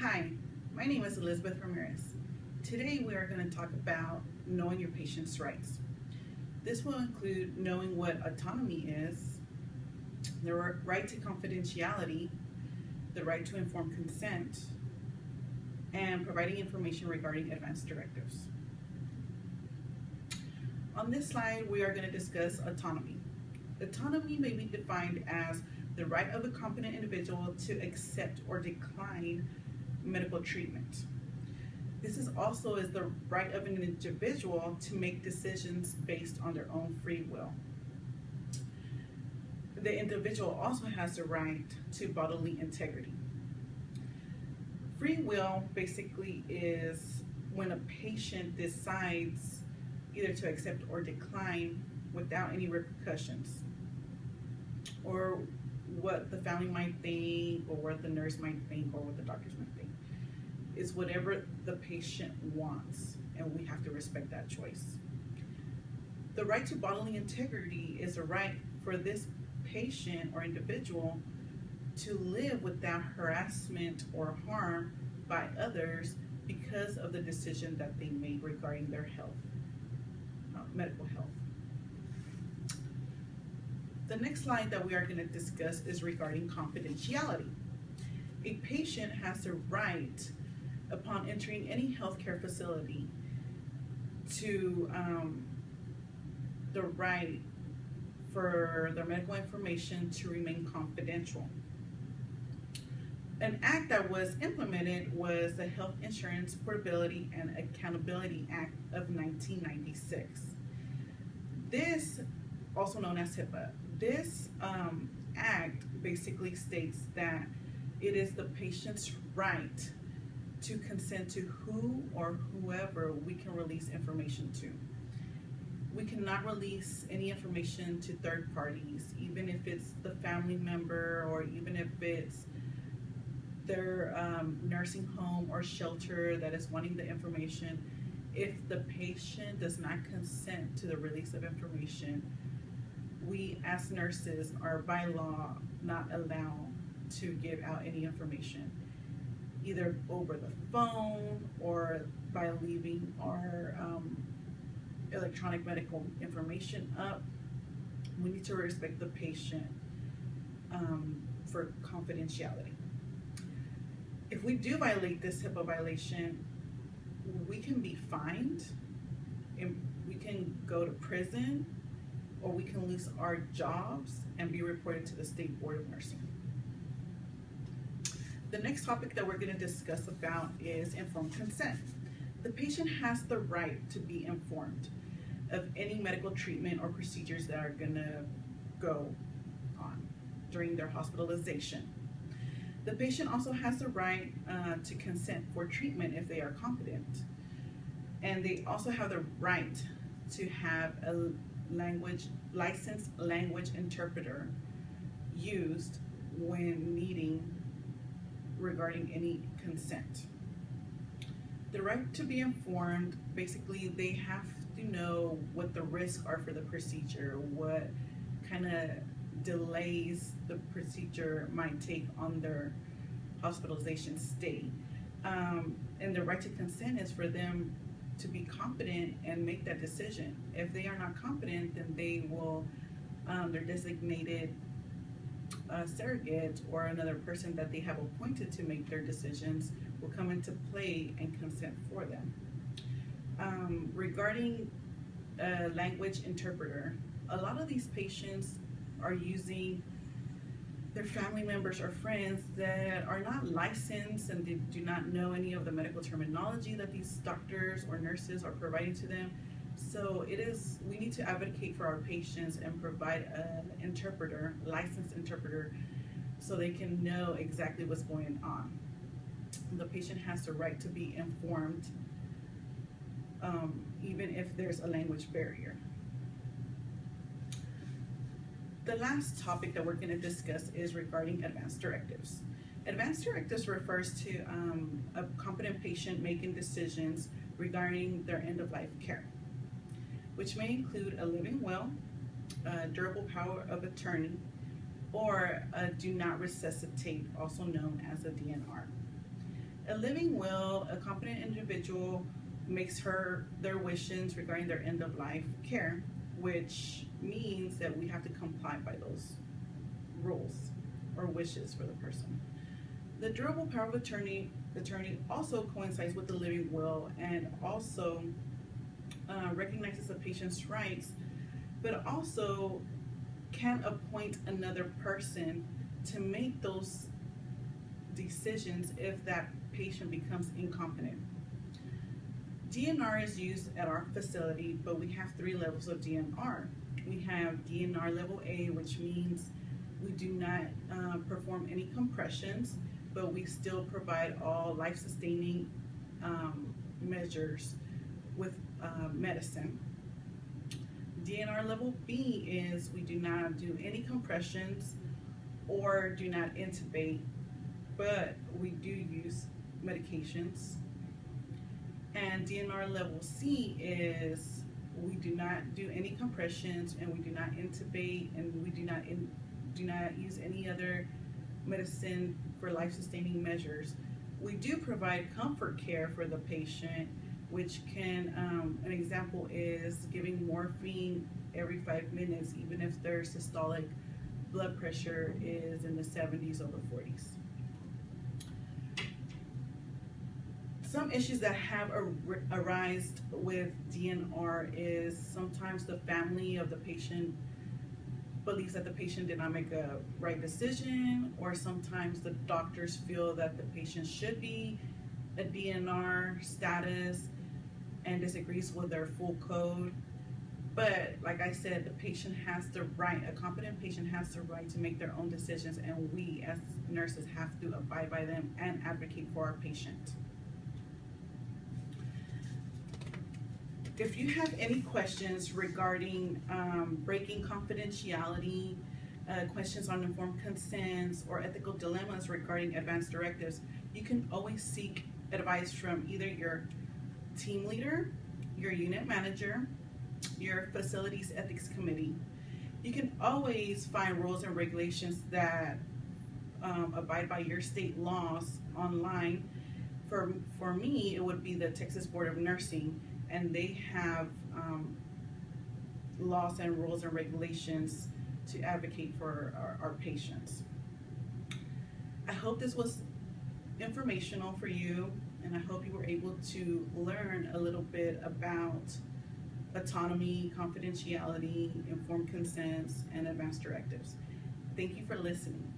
Hi, my name is Elizabeth Ramirez. Today we are going to talk about knowing your patient's rights. This will include knowing what autonomy is, the right to confidentiality, the right to informed consent, and providing information regarding advance directives. On this slide, we are going to discuss autonomy. Autonomy may be defined as the right of a competent individual to accept or decline medical treatment. This is also is the right of an individual to make decisions based on their own free will. The individual also has the right to bodily integrity. Free will basically is when a patient decides either to accept or decline without any repercussions, or what the family might think, or what the nurse might think, or what the doctors might think. It's whatever the patient wants, and we have to respect that choice. The right to bodily integrity is a right for this patient or individual to live without harassment or harm by others because of the decision that they made regarding their health, medical health. The next slide that we are going to discuss is regarding confidentiality. A patient has the right upon entering any healthcare facility to the right for their medical information to remain confidential. An act that was implemented was the Health Insurance Portability and Accountability Act of 1996. This, also known as HIPAA, this act basically states that it is the patient's right to consent to who or whoever we can release information to. We cannot release any information to third parties, even if it's the family member or even if it's their nursing home or shelter that is wanting the information. If the patient does not consent to the release of information, we as nurses are by law not allowed to give out any information, either over the phone or by leaving our electronic medical information up. We need to respect the patient for confidentiality. If we do violate this HIPAA violation, we can be fined, and we can go to prison, or we can lose our jobs and be reported to the State Board of Nursing. The next topic that we're going to discuss about is informed consent. The patient has the right to be informed of any medical treatment or procedures that are going to go on during their hospitalization. The patient also has the right to consent for treatment if they are competent. And they also have the right to have a licensed language interpreter used when needing regarding any consent. The right to be informed, basically they have to know what the risks are for the procedure, what kind of delays the procedure might take on their hospitalization stay. And the right to consent is for them to be competent and make that decision. If they are not competent, then they will, their designated surrogate or another person that they have appointed to make their decisions will come into play and consent for them. Regarding a language interpreter, a lot of these patients are using their family members or friends that are not licensed and they do not know any of the medical terminology that these doctors or nurses are providing to them. So we need to advocate for our patients and provide an interpreter, licensed interpreter, so they can know exactly what's going on. The patient has the right to be informed, even if there's a language barrier. The last topic that we're going to discuss is regarding advance directives. Advance directives refers to a competent patient making decisions regarding their end-of-life care, which may include a living will, a durable power of attorney, or a do not resuscitate, also known as a DNR. A living will, a competent individual makes their wishes regarding their end of life care, which means that we have to comply by those rules or wishes for the person. The durable power of attorney also coincides with the living will and also recognizes the patient's rights, but also can appoint another person to make those decisions if that patient becomes incompetent. DNR is used at our facility, but we have 3 levels of DNR. We have DNR level A, which means we do not perform any compressions, but we still provide all life-sustaining measures with medicine. DNR level B is we do not do any compressions or do not intubate, but we do use medications. And DNR level C is we do not do any compressions and we do not intubate and we do not use any other medicine for life-sustaining measures. We do provide comfort care for the patient, which can, an example is giving morphine every 5 minutes, even if their systolic blood pressure is in the 70s over 40s. Some issues that have arisen with DNR is sometimes the family of the patient believes that the patient did not make a right decision, or sometimes the doctors feel that the patient should be a DNR status and disagrees with their full code. But like I said, the patient has the right, a competent patient has the right to make their own decisions, and we as nurses have to abide by them and advocate for our patient. If you have any questions regarding breaking confidentiality, questions on informed consents, or ethical dilemmas regarding advanced directives, you can always seek advice from either your team leader, your unit manager, your facilities ethics committee. You can always find rules and regulations that abide by your state laws online. For me, it would be the Texas Board of Nursing, and they have laws and rules and regulations to advocate for our patients. I hope this was informational for you, and I hope you were able to learn a little bit about autonomy, confidentiality, informed consents, and advanced directives. Thank you for listening.